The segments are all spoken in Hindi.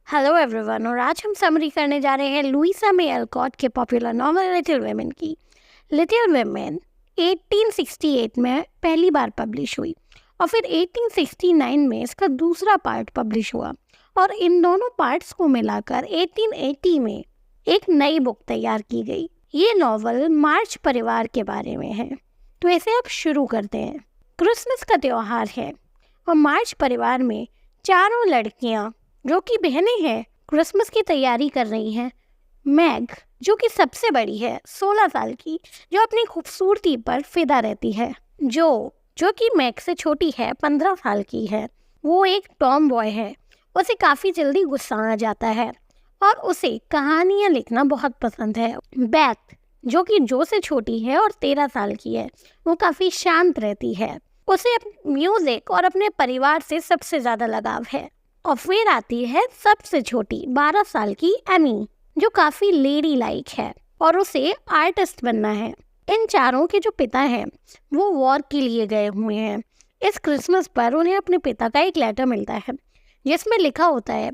Hello everyone. और आज हम समरी करने जा रहे हैं लुइसा मे अल्कॉट के पॉपुलर नॉवल लिटिल वुमेन की। लिटिल वुमेन 1868 में पहली बार पब्लिश हुई और फिर 1869 में इसका दूसरा पार्ट पब्लिश हुआ और इन दोनों पार्ट्स को मिलाकर 1880 में एक नई बुक तैयार की गई। ये नॉवल मार्च परिवार के बारे में है। तो ऐसे अब शुरू करते हैं। क्रिसमस का त्योहार है और मार्च परिवार में चारों लड़कियां जो कि बहनें हैं क्रिसमस की तैयारी कर रही हैं। मैग जो कि सबसे बड़ी है 16 साल की, जो अपनी खूबसूरती पर फिदा रहती है। जो कि मैग से छोटी है 15 साल की है। वो एक टॉम बॉय है। उसे काफ़ी जल्दी गुस्सा आ जाता है और उसे कहानियाँ लिखना बहुत पसंद है। बेथ जो कि जो से छोटी है और 13 साल की है, वो काफ़ी शांत रहती है। उसे म्यूज़िक और अपने परिवार से सबसे ज़्यादा लगाव है। और फिर आती है सबसे छोटी 12 साल की एमी, जो काफ़ी लेडी लाइक है और उसे आर्टिस्ट बनना है। इन चारों के जो पिता हैं वो वॉर के लिए गए हुए हैं। इस क्रिसमस पर उन्हें अपने पिता का एक लेटर मिलता है जिसमें लिखा होता है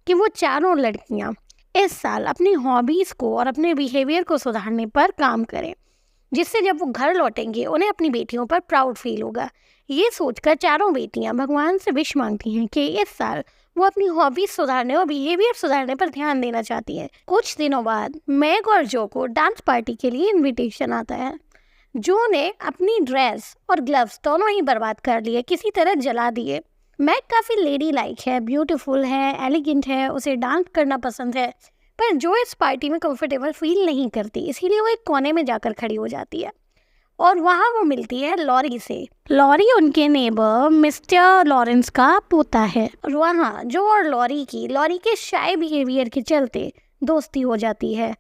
कि वो चारों लड़कियां इस साल अपनी हॉबीज़ को और अपने बिहेवियर को सुधारने पर काम करें, जिससे जब वो घर लौटेंगे उन्हें अपनी बेटियों पर प्राउड फील होगा। ये सोचकर चारों बेटियां भगवान से विश मांगती हैं कि इस साल वो अपनी हॉबीज सुधारने और बिहेवियर सुधारने पर ध्यान देना चाहती हैं। कुछ दिनों बाद मैग और जो को डांस पार्टी के लिए इनविटेशन आता है। जो ने अपनी ड्रेस और ग्लव्स दोनों ही बर्बाद कर लिए, किसी तरह जला दिए। मैग काफ़ी लेडी लाइक है, ब्यूटीफुल है, एलिगेंट है, उसे डांस करना पसंद है, पर जो इस पार्टी में कंफर्टेबल फील नहीं करती, इसीलिए वो एक कोने में जाकर खड़ी हो जाती है और वहाँ वो मिलती है लॉरी से। लॉरी उनके नेबर मिस्टर लॉरेंस का पोता है और वहाँ जो और लॉरी के शाय बिहेवियर के चलते दोस्ती हो जाती है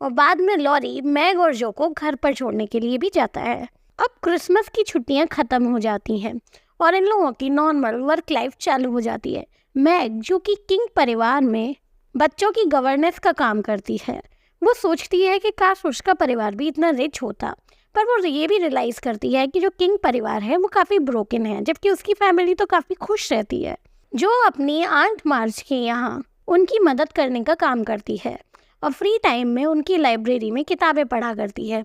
और बाद में लॉरी मैग और जो को घर पर छोड़ने के लिए भी जाता है। अब क्रिसमस की छुट्टियाँ ख़त्म हो जाती हैं और इन लोगों की नॉर्मल वर्क लाइफ चालू हो जाती है। मैग जो कि किंग परिवार में बच्चों की गवर्नेंस का काम करती है, वो सोचती है कि काश उसका परिवार भी इतना रिच होता, पर वो ये भी रियलाइज़ करती है कि जो किंग परिवार है वो काफ़ी ब्रोकन है, जबकि उसकी फैमिली तो काफ़ी खुश रहती है। जो अपनी आंट मार्च के यहाँ उनकी मदद करने का काम करती है और फ्री टाइम में उनकी लाइब्रेरी में किताबें पढ़ा करती है।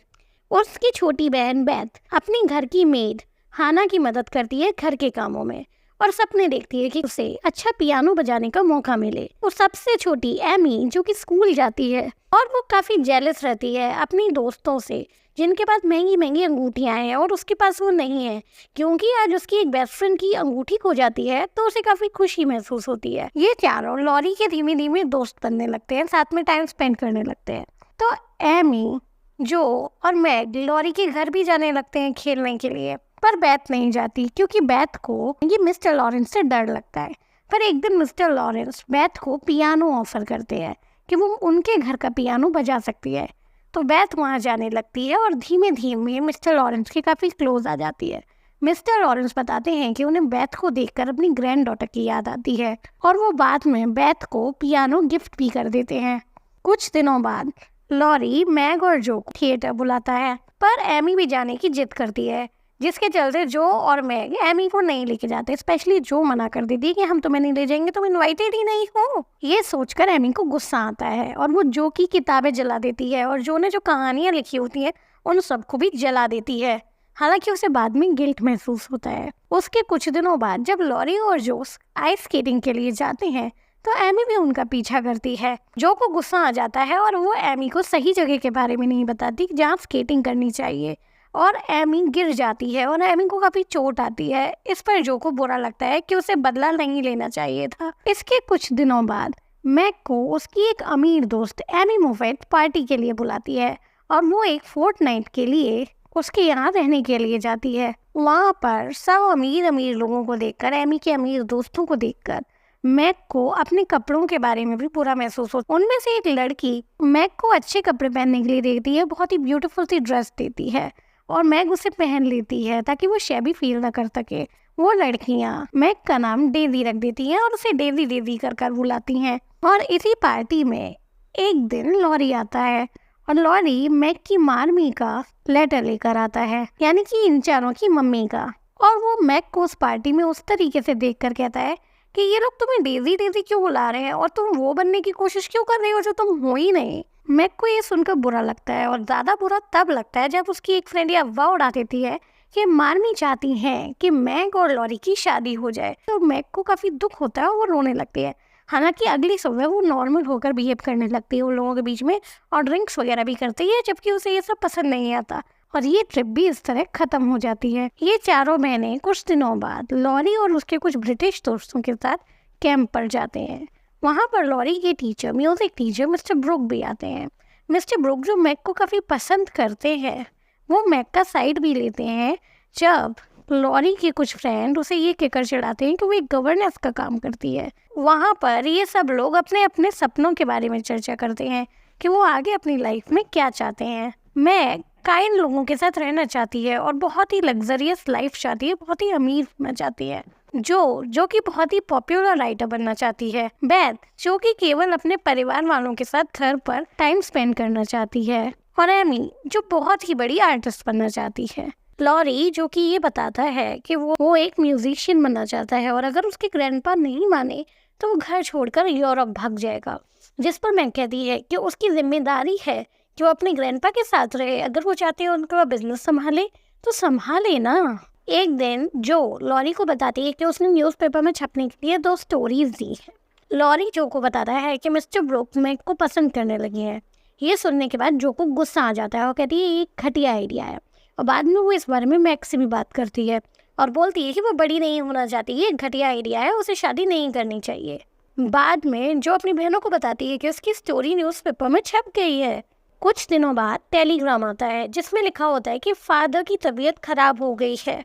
उसकी छोटी बहन बेथ अपनी घर की मेड हाना की मदद करती है घर के कामों में और सपने देखती है कि उसे अच्छा पियानो बजाने का मौका मिले। और सबसे छोटी एमी जो कि स्कूल जाती है और वो काफ़ी जेलस रहती है अपनी दोस्तों से जिनके पास महंगी महंगी अंगूठियाँ हैं और उसके पास वो नहीं है, क्योंकि आज उसकी एक बेस्ट फ्रेंड की अंगूठी खो जाती है तो उसे काफ़ी खुशी महसूस होती है। ये चारों लॉरी के धीमे धीमे दोस्त बनने लगते हैं, साथ में टाइम स्पेंड करने लगते हैं। तो एमी, जो और मैग लॉरी के घर भी जाने लगते हैं खेलने के लिए, पर बेथ नहीं जाती क्योंकि बेथ को ये मिस्टर लॉरेंस से डर लगता है। पर एक दिन मिस्टर लॉरेंस बेथ को पियानो ऑफर करते हैं कि वो उनके घर का पियानो बजा सकती है। तो बेथ वहाँ जाने लगती है और धीमे धीमे मिस्टर लॉरेंस के काफ़ी क्लोज आ जाती है। मिस्टर लॉरेंस बताते हैं कि उन्हें बेथ को देखकर अपनी ग्रैंड डॉटर की याद आती है और वो बाद में बेथ को पियानो गिफ्ट भी कर देते हैं। कुछ दिनों बाद लॉरी मैग और जो को थिएटर बुलाता है, पर एमी भी जाने की जिद करती है, जिसके चलते जो और मैग एमी को नहीं लेके जाते। स्पेशली जो मना कर देती है कि हम तुम्हें नहीं ले जाएंगे, तुम इनवाइटेड ही नहीं हो। ये सोचकर एमी को गुस्सा आता है और वो जो की किताबें जला देती है और जो ने जो कहानियाँ लिखी होती हैं उन सबको भी जला देती है। हालांकि उसे बाद में गिल्ट महसूस होता है। उसके कुछ दिनों बाद जब लॉरी और जो आइस स्केटिंग के लिए जाते हैं तो एमी भी उनका पीछा करती है। जो को गुस्सा आ जाता है और वो एमी को सही जगह के बारे में नहीं बताती जहाँ स्केटिंग करनी चाहिए और एमी गिर जाती है और एमी को काफ़ी चोट आती है। इस पर जो को बुरा लगता है कि उसे बदला नहीं लेना चाहिए था। इसके कुछ दिनों बाद मैग को उसकी एक अमीर दोस्त एमी मोफेट पार्टी के लिए बुलाती है और वो एक फोर्टनाइट के लिए उसके यहाँ रहने के लिए जाती है। वहाँ पर सब अमीर अमीर लोगों को देखकर, एमी के अमीर दोस्तों को देखकर मैग को अपने कपड़ों के बारे में भी बुरा महसूस होता है। उनमें से एक लड़की मैग को अच्छे कपड़े पहनने के लिए देती है, बहुत ही ब्यूटीफुल सी ड्रेस देती है और मैग उसे पहन लेती है ताकि वो शैबी फील ना कर सके। वो लड़कियां मैग का नाम डेजी रख देती हैं और उसे डेजी डेजी कर बुलाती हैं। और इसी पार्टी में एक दिन लॉरी आता है और लॉरी मैग की मार्मी का लेटर लेकर आता है, यानी कि इन चारों की मम्मी का। और वो मैग को उस पार्टी में उस तरीके से देखकर कहता है कि ये लोग तुम्हें डेजी डेजी क्यों बुला रहे हैं और तुम वो बनने की कोशिश क्यों कर रही हो जो तुम हो ही नहीं। मैग को ये सुनकर बुरा लगता है और ज़्यादा बुरा तब लगता है जब उसकी एक फ्रेंड ये अफवाह उड़ा देती है कि मार्मी चाहती हैं कि मैग और लॉरी की शादी हो जाए। तो मैग को काफ़ी दुख होता है और वो रोने लगती है। हालांकि अगली सुबह वो नॉर्मल होकर बिहेव करने लगती है उन लोगों के बीच में और ड्रिंक्स वगैरह भी करती है, जबकि उसे ये सब पसंद नहीं आता और ये ट्रिप भी इस तरह खत्म हो जाती है। ये चारों बहनें कुछ दिनों बाद लॉरी और उसके कुछ ब्रिटिश दोस्तों के साथ कैंप पर जाते हैं। वहाँ पर लॉरी के teacher, music teacher mister Brook भी आते हैं। मिस्टर ब्रुक जो मैग को काफ़ी पसंद करते हैं, वो मैग का साइड भी लेते हैं जब लॉरी के कुछ फ्रेंड उसे ये कहकर चिढ़ाते हैं कि वो एक गवर्नेंस का काम करती है। वहाँ पर ये सब लोग अपने अपने सपनों के बारे में चर्चा करते हैं कि वो आगे अपनी लाइफ में क्या चाहते हैं। मैग काइंड लोगों के साथ रहना चाहती है और बहुत ही लग्जरियस लाइफ चाहती है, बहुत ही अमीर होना चाहती है। जो कि बहुत ही पॉपुलर राइटर बनना चाहती है। बेथ जो कि केवल अपने परिवार वालों के साथ घर पर टाइम स्पेंड करना चाहती है। और एमी जो बहुत ही बड़ी आर्टिस्ट बनना चाहती है। लॉरी जो कि ये बताता है कि वो एक म्यूजिशियन बनना चाहता है और अगर उसके ग्रैंडपा नहीं माने तो वो घर छोड़कर यूरोप भाग जाएगा। जिस पर मैं कहती है कि उसकी जिम्मेदारी है कि वो अपने ग्रैंडपा के साथ रहे। अगर वो चाहते हैं उनका बिजनेस संभाले तो संभाले ना। एक दिन जो लॉरी को बताती है कि उसने न्यूज़पेपर में छपने के लिए 2 स्टोरीज दी है। लॉरी जो को बताता है कि मिस्टर ब्रुक मैग को पसंद करने लगे हैं। ये सुनने के बाद जो को गुस्सा आ जाता है और कहती है ये घटिया आइडिया है और बाद में वो इस बारे में मैग से भी बात करती है और बोलती है कि वो बड़ी नहीं होना चाहती, ये घटिया आइडिया है, उसे शादी नहीं करनी चाहिए। बाद में जो अपनी बहनों को बताती है कि उसकी स्टोरी न्यूज़पेपर में छप गई है। कुछ दिनों बाद टेलीग्राम आता है जिसमें लिखा होता है कि फादर की तबीयत खराब हो गई है।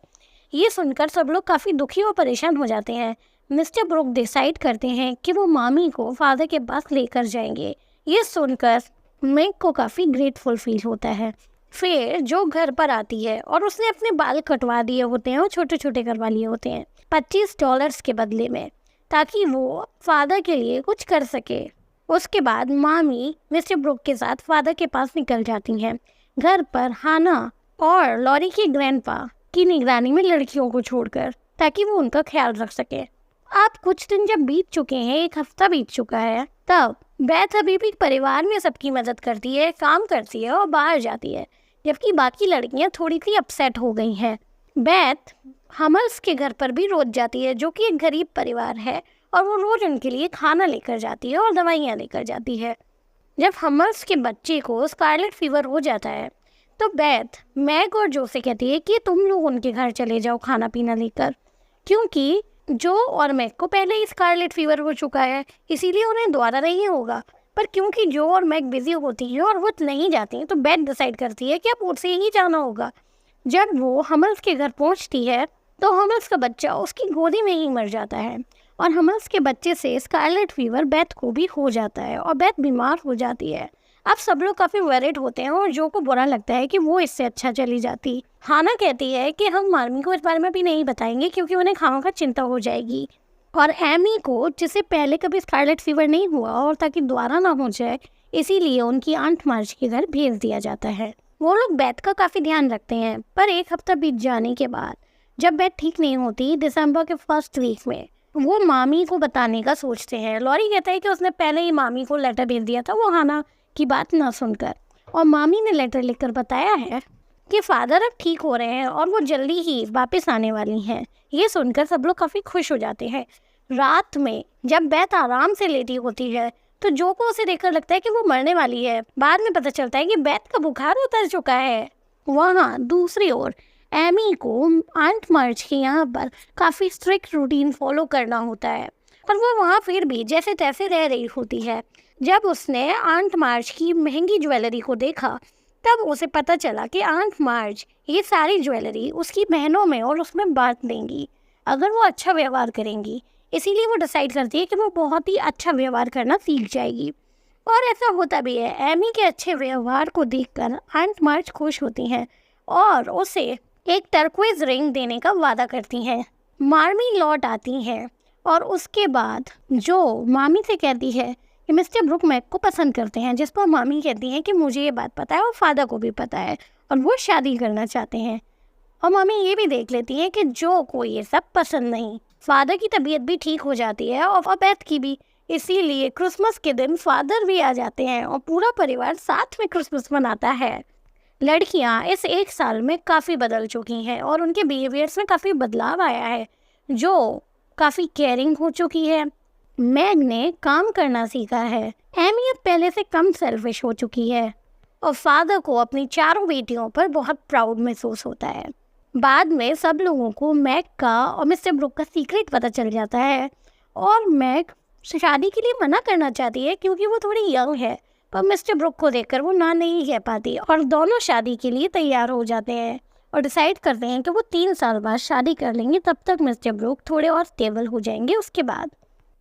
ये सुनकर सब लोग काफ़ी दुखी और परेशान हो जाते हैं। मिस्टर ब्रुक डिसाइड करते हैं कि वो मामी को फादर के पास लेकर जाएंगे। ये सुनकर मैग को काफ़ी ग्रेटफुल फील होता है। फिर जो घर पर आती है और उसने अपने बाल कटवा दिए होते हैं और छोटे छोटे करवा लिए होते हैं $25 के बदले में, ताकि वो फादर के लिए कुछ कर सके। उसके बाद मामी मिस्टर ब्रुक के साथ फादर के पास निकल जाती हैं। घर पर हाना और लॉरी के ग्रैंडपा की निगरानी में लड़कियों को छोड़कर, ताकि वो उनका ख्याल रख सके। अब कुछ दिन जब बीत चुके हैं, 1 हफ्ता बीत चुका है, तब बेथ अभी भी परिवार में सबकी मदद करती है, काम करती है और बाहर जाती है, जबकि बाकी लड़कियां थोड़ी सी अपसेट हो गई हैं। बेथ हमल्स के घर पर भी रोज जाती है जो कि एक गरीब परिवार है और वो रोज उनके लिए खाना लेकर जाती है और दवाइयाँ लेकर जाती है। जब हमल्स के बच्चे को स्कारलेट फीवर हो जाता है तो बेथ मैग और जो से कहती है कि तुम लोग उनके घर चले जाओ खाना पीना लेकर, क्योंकि जो और मैग को पहले ही स्कारलेट फीवर हो चुका है, इसीलिए उन्हें दोबारा नहीं होगा। पर क्योंकि जो और मैग बिजी होती हैं और वो नहीं जाती हैं तो बेथ डिसाइड करती है कि अब उसे ही जाना होगा। जब वो हमल्स के घर पहुंचती है तो हमल्स का बच्चा उसकी गोदी में ही मर जाता है और हमल्स के बच्चे से स्कारलेट फीवर बेथ को भी हो जाता है और बेथ बीमार हो जाती है। अब सब लोग काफ़ी वरीड होते हैं और जो को बुरा लगता है कि वो इससे अच्छा चली जाती। हाना कहती है कि हम मार्मी को इस बारे में भी नहीं बताएंगे क्योंकि उन्हें खामखा चिंता हो जाएगी। और एमी को, जिसे पहले कभी स्कारलेट फीवर नहीं हुआ और ताकि दोबारा ना हो जाए, इसीलिए उनकी आंट मार्च के घर भेज दिया जाता है। वो लोग बेथ का काफ़ी ध्यान रखते हैं। पर 1 हफ्ता बीत जाने के बाद जब बेथ ठीक नहीं होती, दिसंबर के फर्स्ट वीक में वो मामी को बताने का सोचते हैं। लॉरी कहता है कि उसने पहले ही मामी को लेटर भेज दिया था, वो हाना की बात ना सुनकर, और मामी ने लेटर लिखकर बताया है कि फादर अब ठीक हो रहे हैं और वो जल्दी ही वापस आने वाली हैं। ये सुनकर सब लोग काफ़ी खुश हो जाते हैं। रात में जब बेथ आराम से लेटी होती है तो जो को उसे देखकर लगता है कि वो मरने वाली है। बाद में पता चलता है कि बेथ का बुखार उतर चुका है। वहाँ दूसरी ओर एमी को आंट मार्च के यहाँ पर काफ़ी स्ट्रिक्ट रूटीन फॉलो करना होता है, पर वो वहाँ फिर भी जैसे तैसे रह रही होती है। जब उसने आंट मार्च की महंगी ज्वेलरी को देखा तब उसे पता चला कि आंट मार्च ये सारी ज्वेलरी उसकी बहनों में और उसमें बांट देंगी अगर वो अच्छा व्यवहार करेंगी। इसीलिए वो डिसाइड करती है कि वो बहुत ही अच्छा व्यवहार करना सीख जाएगी, और ऐसा होता भी है। एमी के अच्छे व्यवहार को देखकर आंट मार्च खुश होती हैं और उसे एक टर्क्वाइज रिंग देने का वादा करती हैं। मार्मी लौट आती हैं और उसके बाद जो मामी से कहती है कि मिस्टर ब्रुक मैग को पसंद करते हैं, जिस पर मामी कहती हैं कि मुझे ये बात पता है और फादर को भी पता है और वो शादी करना चाहते हैं। और मामी ये भी देख लेती हैं कि जो को ये सब पसंद नहीं। फादर की तबीयत भी ठीक हो जाती है और बेथ की भी। इसीलिए क्रिसमस के दिन फादर भी आ जाते हैं और पूरा परिवार साथ में क्रिसमस मनाता है। लड़कियां इस 1 साल में काफ़ी बदल चुकी हैं और उनके बिहेवियर्स में काफ़ी बदलाव आया है, जो काफ़ी केयरिंग हो चुकी है। मैग ने काम करना सीखा है। एमी अब पहले से कम सेल्फिश हो चुकी है और फादर को अपनी चारों बेटियों पर बहुत प्राउड महसूस होता है। बाद में सब लोगों को मैग का और मिस्टर ब्रुक का सीक्रेट पता चल जाता है और मैग शादी के लिए मना करना चाहती है क्योंकि वो थोड़ी यंग है, पर मिस्टर ब्रुक को देखकर वो ना नहीं कह पाती और दोनों शादी के लिए तैयार हो जाते हैं और डिसाइड करते हैं कि वो 3 साल बाद शादी कर लेंगे। तब तक मिस्टर ब्रुक थोड़े और स्टेबल हो जाएंगे उसके बाद।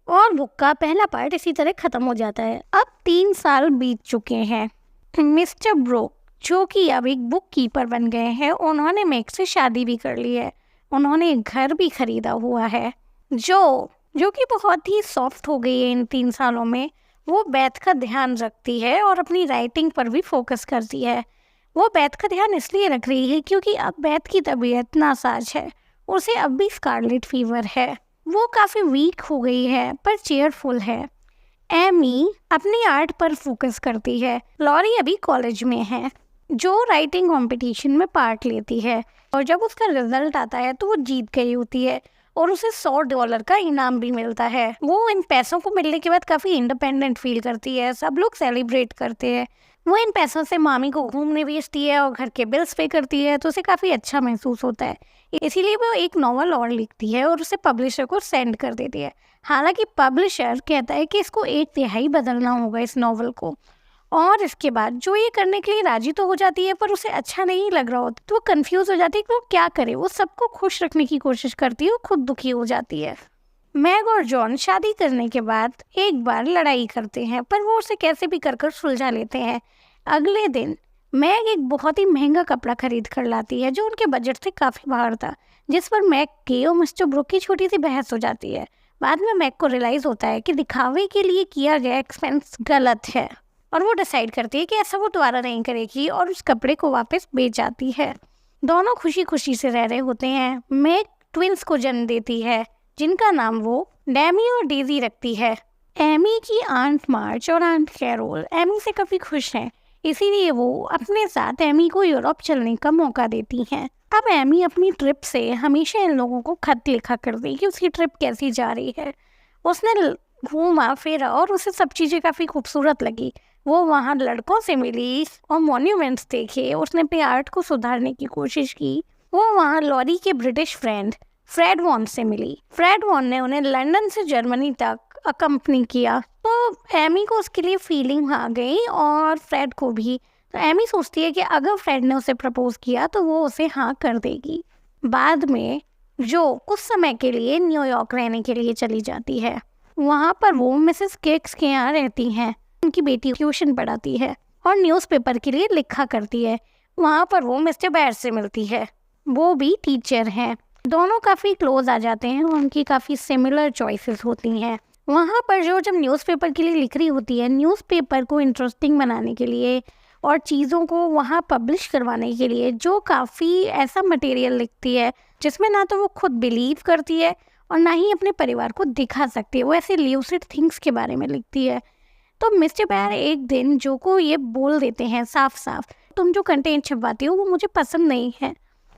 और बुक का पहला पार्ट इसी तरह ख़त्म हो जाता है। अब 3 साल बीत चुके हैं। मिस्टर ब्रुक, जो कि अब एक बुक कीपर बन गए हैं, उन्होंने मैग से शादी भी कर ली है। उन्होंने एक घर भी खरीदा हुआ है जो कि बहुत ही सॉफ्ट हो गई है इन 3 सालों में। वो बेथ का ध्यान रखती है और अपनी राइटिंग पर भी फोकस करती है। वो बेथ का ध्यान इसलिए रख रही है क्योंकि अब बेथ की तबीयत नासाज है। उसे अब भी स्कारलेट फीवर है। वो काफ़ी वीक हो गई है पर चेयरफुल है। एमी अपनी आर्ट पर फोकस करती है। लॉरी अभी कॉलेज में है, जो राइटिंग कंपटीशन में पार्ट लेती है और जब उसका रिजल्ट आता है तो वो जीत गई होती है और उसे $100 का इनाम भी मिलता है। वो इन पैसों को मिलने के बाद काफ़ी इंडिपेंडेंट फील करती है। सब लोग सेलिब्रेट करते हैं। वो इन पैसों से मामी को घूमने भेजती है और घर के बिल्स पे करती है, तो उसे काफ़ी अच्छा महसूस होता है। इसीलिए वो एक नॉवल और लिखती है और उसे पब्लिशर को सेंड कर देती है। हालांकि पब्लिशर कहता है कि इसको 1/3 बदलना होगा इस नॉवल को, और इसके बाद जो ये करने के लिए राजी तो हो जाती है पर उसे अच्छा नहीं लग रहा होता, तो वो कंफ्यूज हो जाती है कि वो क्या करे। वो सबको खुश रखने की कोशिश करती है और खुद दुखी हो जाती है। मैग और जॉन शादी करने के बाद एक बार लड़ाई करते हैं पर वो उसे कैसे भी कर सुलझा लेते हैं। अगले दिन मैग एक बहुत ही महंगा कपड़ा खरीद कर लाती है जो उनके बजट से काफ़ी बाहर था, जिस पर मैग की और मिस्टर ब्रुक की छोटी सी बहस हो जाती है। बाद में मैग को रियलाइज़ होता है कि दिखावे के लिए किया गया एक्सपेंस गलत है और वो डिसाइड करती है कि ऐसा वो दोबारा नहीं करेगी और उस कपड़े को वापस बेच जाती है। दोनों खुशी खुशी से रह रहे होते हैं। मैग ट्विंस को जन्म देती है जिनका नाम वो डैमी और डेजी रखती है। एमी की आंट मार्च और आंट कैरोल एमी से काफ़ी खुश हैं, इसीलिए वो अपने साथ एमी को यूरोप चलने का मौका देती हैं। अब एमी अपनी ट्रिप से हमेशा इन लोगों को खत लिखा करती कि उसकी ट्रिप कैसी जा रही है। उसने घूमा फिरा और उसे सब चीज़ें काफ़ी खूबसूरत लगी। वो वहाँ लड़कों से मिली और मॉन्यूमेंट्स देखे। उसने अपने आर्ट को सुधारने की कोशिश की। वो वहाँ लॉरी के ब्रिटिश फ्रेंड फ्रेड वॉन से मिली। फ्रेड वॉन ने उन्हें लंदन से जर्मनी तक अकम्पनी किया, तो एमी को उसके लिए फीलिंग आ गई और फ्रेड को भी। तो एमी सोचती है कि अगर फ्रेड ने उसे प्रपोज किया तो वो उसे हाँ कर देगी। बाद में जो कुछ समय के लिए न्यूयॉर्क रहने के लिए चली जाती है। वहाँ पर वो मिसेस केक्स के यहाँ रहती हैं। उनकी बेटी ट्यूशन पढ़ाती है और न्यूज़पेपर के लिए लिखा करती है। वहाँ पर वो मिस्टर बैर से मिलती है, वो भी टीचर हैं। दोनों काफ़ी क्लोज आ जाते हैं और उनकी काफ़ी सिमिलर चॉइसेस होती हैं। वहाँ पर जब न्यूज़पेपर के लिए लिख रही होती है, न्यूज़पेपर को इंटरेस्टिंग बनाने के लिए और चीज़ों को वहाँ पब्लिश करवाने के लिए जो काफ़ी ऐसा मटेरियल लिखती है जिसमें ना तो वो खुद बिलीव करती है और ना ही अपने परिवार को दिखा सकती है। वो ऐसे ल्यूसिड थिंग्स के बारे में लिखती है। तो मिस्टर बैर एक दिन जो को ये बोल देते हैं साफ साफ, तुम जो कंटेंट छपवाती हो वो मुझे पसंद नहीं है।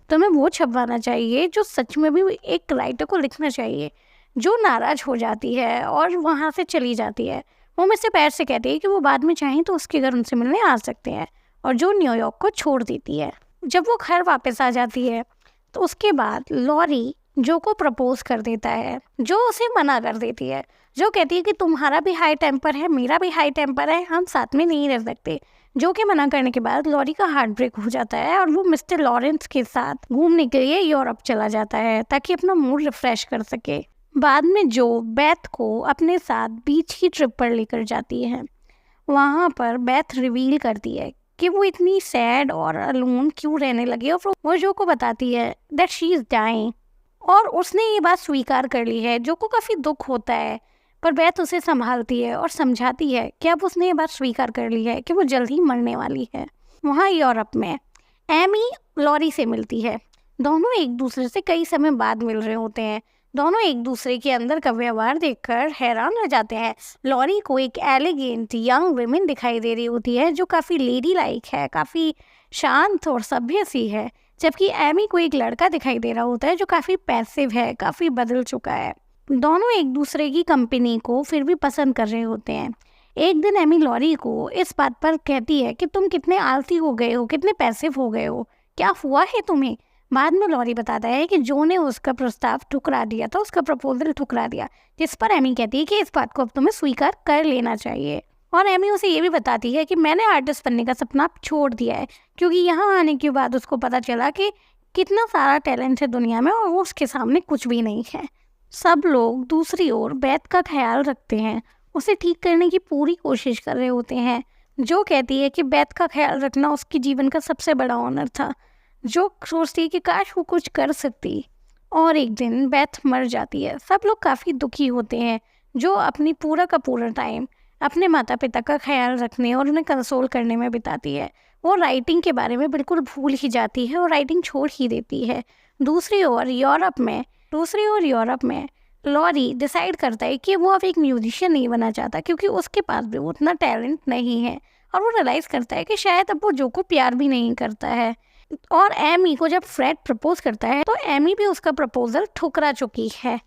तुम्हें वो छपवाना चाहिए जो सच में भी एक राइटर को लिखना चाहिए। जो नाराज़ हो जाती है और वहाँ से चली जाती है। वो मिस्टर बैर से कहती है कि वो बाद में चाहें तो उसके घर उनसे मिलने आ सकते हैं, और जो न्यूयॉर्क को छोड़ देती है। जब वो घर वापस आ जाती है तो उसके बाद लॉरी जो को प्रपोज कर देता है, जो उसे मना कर देती है। जो कहती है कि तुम्हारा भी हाई टेम्पर है, मेरा भी हाई टेम्पर है, हम साथ में नहीं रह सकते। जो के मना करने के बाद लॉरी का हार्ट ब्रेक हो जाता है और वो मिस्टर लॉरेंस के साथ घूमने के लिए यूरोप चला जाता है ताकि अपना मूड रिफ्रेश कर सके। बाद में जो बेथ को अपने साथ बीच की ट्रिप पर लेकर जाती है। वहाँ पर बेथ रिवील करती है कि वो इतनी सैड और अलोन क्यों रहने लगी, और वो जो को बताती है दैट शी इज़ डाइंग, और उसने ये बात स्वीकार कर ली है। जो को काफ़ी दुख होता है, पर बेथ उसे संभालती है और समझाती है कि अब उसने ये बात स्वीकार कर ली है कि वो जल्द ही मरने वाली है। वहाँ यूरोप में एमी लॉरी से मिलती है। दोनों एक दूसरे से कई समय बाद मिल रहे होते हैं। दोनों एक दूसरे के अंदर का व्यवहार देखकर हैरान रह जाते हैं। लॉरी को एक एलिगेंट यंग वुमेन दिखाई दे रही होती है जो काफ़ी लेडी लाइक है, काफ़ी शांत और सभ्य सी है, जबकि एमी को एक लड़का दिखाई दे रहा होता है जो काफ़ी पैसिव है, काफ़ी बदल चुका है। दोनों एक दूसरे की कंपनी को फिर भी पसंद कर रहे होते हैं। एक दिन एमी लॉरी को इस बात पर कहती है कि तुम कितने आलसी हो गए हो, कितने पैसिव हो गए हो, क्या हुआ है तुम्हें। बाद में लॉरी बताता है कि जो ने उसका प्रस्ताव ठुकरा दिया था, उसका प्रपोजल ठुकरा दिया, जिस पर एमी कहती है कि इस बात को अब तुम्हें स्वीकार कर लेना चाहिए। और एमी उसे ये भी बताती है कि मैंने आर्टिस्ट बनने का सपना छोड़ दिया है, क्योंकि यहाँ आने के बाद उसको पता चला कि कितना सारा टैलेंट है दुनिया में और वो उसके सामने कुछ भी नहीं है। सब लोग दूसरी ओर बेथ का ख्याल रखते हैं, उसे ठीक करने की पूरी कोशिश कर रहे होते हैं। जो कहती है कि बेथ का ख्याल रखना उसके जीवन का सबसे बड़ा ऑनर था, जो सोचती है कि काश वो कुछ कर सकती। और एक दिन बेथ मर जाती है। सब लोग काफ़ी दुखी होते हैं। जो अपनी पूरा का पूरा टाइम अपने माता पिता का ख्याल रखने और उन्हें कंसोल करने में बिताती है, वो राइटिंग के बारे में बिल्कुल भूल ही जाती है और राइटिंग छोड़ ही देती है। दूसरी ओर यूरोप में लॉरी डिसाइड करता है कि वो अब एक म्यूजिशियन नहीं बनना चाहता, क्योंकि उसके पास भी उतना टैलेंट नहीं है। और वो रियलाइज़ करता है कि शायद अब वो जो को प्यार भी नहीं करता है। और एमी को जब फ्रेड प्रपोज करता है तो एमी भी उसका प्रपोजल ठुकरा चुकी है।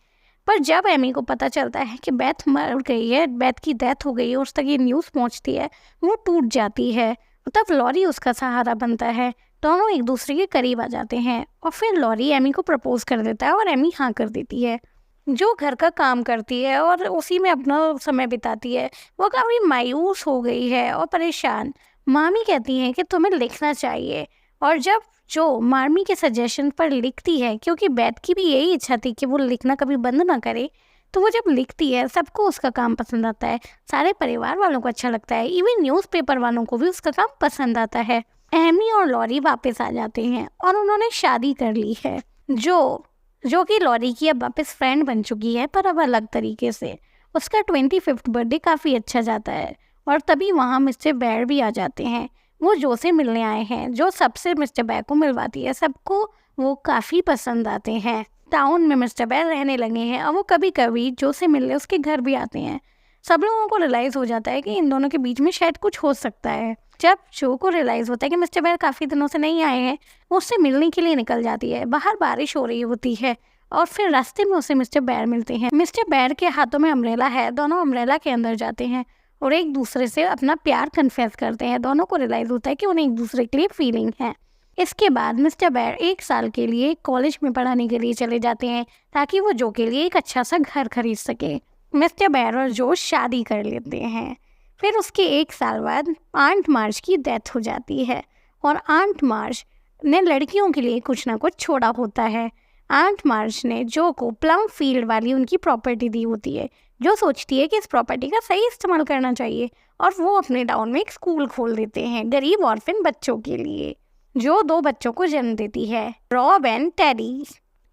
पर जब एमी को पता चलता है कि बेथ मर गई है, बेथ की डेथ हो गई है, उस तक ये न्यूज़ पहुंचती है, वो टूट जाती है। तब लॉरी उसका सहारा बनता है। दोनों एक दूसरे के करीब आ जाते हैं और फिर लॉरी एमी को प्रपोज कर देता है और एमी हाँ कर देती है। जो घर का काम करती है और उसी में अपना समय बिताती है, वो काफ़ी मायूस हो गई है और परेशान। मामी कहती हैं कि तुम्हें लिखना चाहिए, और जब जो मामी के सजेशन पर लिखती है, क्योंकि बेथ की भी यही इच्छा थी कि वो लिखना कभी बंद ना करे, तो वो जब लिखती है सबको उसका काम पसंद आता है, सारे परिवार वालों को अच्छा लगता है, इवन न्यूज़पेपर वालों को भी उसका काम पसंद आता है। एमी और लॉरी वापस आ जाते हैं और उन्होंने शादी कर ली है, जो कि लॉरी की अब वापस फ्रेंड बन चुकी है, पर अब अलग तरीके से। उसका 25th बर्थडे काफ़ी अच्छा जाता है और तभी वहाँ मिस्टर बेयर भी आ जाते हैं। वो जो से मिलने आए हैं, जो सबसे मिस्टर बेयर को मिलवाती है, सबको वो काफ़ी पसंद आते हैं। टाउन में मिस्टर बेयर रहने लगे हैं और वो कभी कभी जो से मिलने उसके घर भी आते हैं। सब लोगों को रियलाइज़ हो जाता है कि इन दोनों के बीच में शायद कुछ हो सकता है। जब जो को रियलाइज़ होता है कि मिस्टर बेयर काफ़ी दिनों से नहीं आए हैं, वो उससे मिलने के लिए निकल जाती है। बाहर बारिश हो रही होती है और फिर रास्ते में उसे मिस्टर बेयर मिलते हैं। मिस्टर बेयर के हाथों में अम्ब्रेला है, दोनों अम्ब्रेला के अंदर जाते हैं और एक दूसरे से अपना प्यार कन्फेस करते हैं। दोनों को रियलाइज़ होता है कि उन्हें एक दूसरे के लिए फीलिंग है। इसके बाद मिस्टर बेयर 1 साल के लिए कॉलेज में पढ़ाने के लिए चले जाते हैं, ताकि वो जो के लिए एक अच्छा सा घर खरीद सके। मिस्टर बेयर और जो शादी कर लेते हैं। फिर उसके 1 साल बाद आंट मार्च की डेथ हो जाती है और आंट मार्च ने लड़कियों के लिए कुछ ना कुछ छोड़ा होता है। आंट मार्च ने जो को प्लम फील्ड वाली उनकी प्रॉपर्टी दी होती है। जो सोचती है कि इस प्रॉपर्टी का सही इस्तेमाल करना चाहिए और वो अपने टाउन में एक स्कूल खोल देते हैं गरीब ऑर्फन बच्चों के लिए। जो 2 बच्चों को जन्म देती है, रॉब एंड टेरी।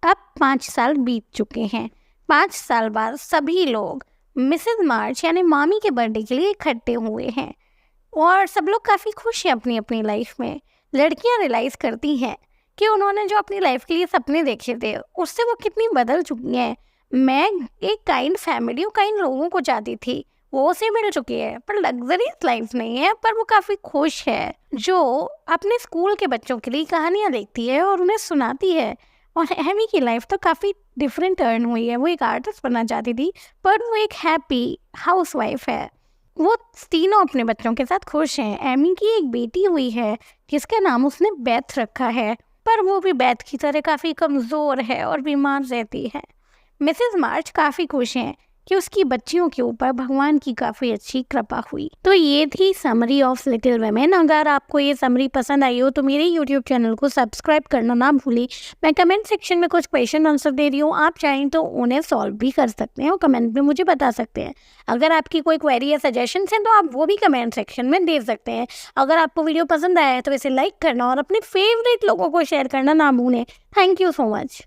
अब 5 साल बीत चुके हैं। 5 साल बाद सभी लोग मिसेस मार्च यानी मामी के बर्थडे के लिए इकट्ठे हुए हैं और सब लोग काफ़ी खुश हैं अपनी अपनी लाइफ में। लड़कियां रियलाइज़ करती हैं कि उन्होंने जो अपनी लाइफ के लिए सपने देखे थे उससे वो कितनी बदल चुकी हैं। मैं एक काइंड फैमिली और काइंड लोगों को चाहती थी, वो उसे मिल चुकी है, पर लग्जरियस लाइफ नहीं है, पर वो काफ़ी खुश है। जो अपने स्कूल के बच्चों के लिए कहानियाँ देखती है और उन्हें सुनाती है। और एमी की लाइफ तो काफ़ी डिफरेंट टर्न हुई है। वो एक आर्टिस्ट बनना चाहती थी, पर वो एक हैप्पी हाउसवाइफ है। वो तीनों अपने बच्चों के साथ खुश हैं। एमी की एक बेटी हुई है जिसका नाम उसने बेथ रखा है, पर वो भी बेथ की तरह काफ़ी कमज़ोर है और बीमार रहती है। मिसेस मार्च काफ़ी खुश हैं कि उसकी बच्चियों के ऊपर भगवान की काफ़ी अच्छी कृपा हुई। तो ये थी समरी ऑफ लिटिल वुमेन। अगर आपको ये समरी पसंद आई हो तो मेरे यूट्यूब चैनल को सब्सक्राइब करना ना भूलें। मैं कमेंट सेक्शन में कुछ क्वेश्चन आंसर दे रही हूँ, आप चाहें तो उन्हें सॉल्व भी कर सकते हैं और कमेंट में मुझे बता सकते हैं। अगर आपकी कोई क्वेरी या सजेशन है तो आप वो भी कमेंट सेक्शन में दे सकते हैं। अगर आपको वीडियो पसंद आया है तो इसे लाइक करना और अपने फेवरेट लोगों को शेयर करना ना भूलें। Thank you so much.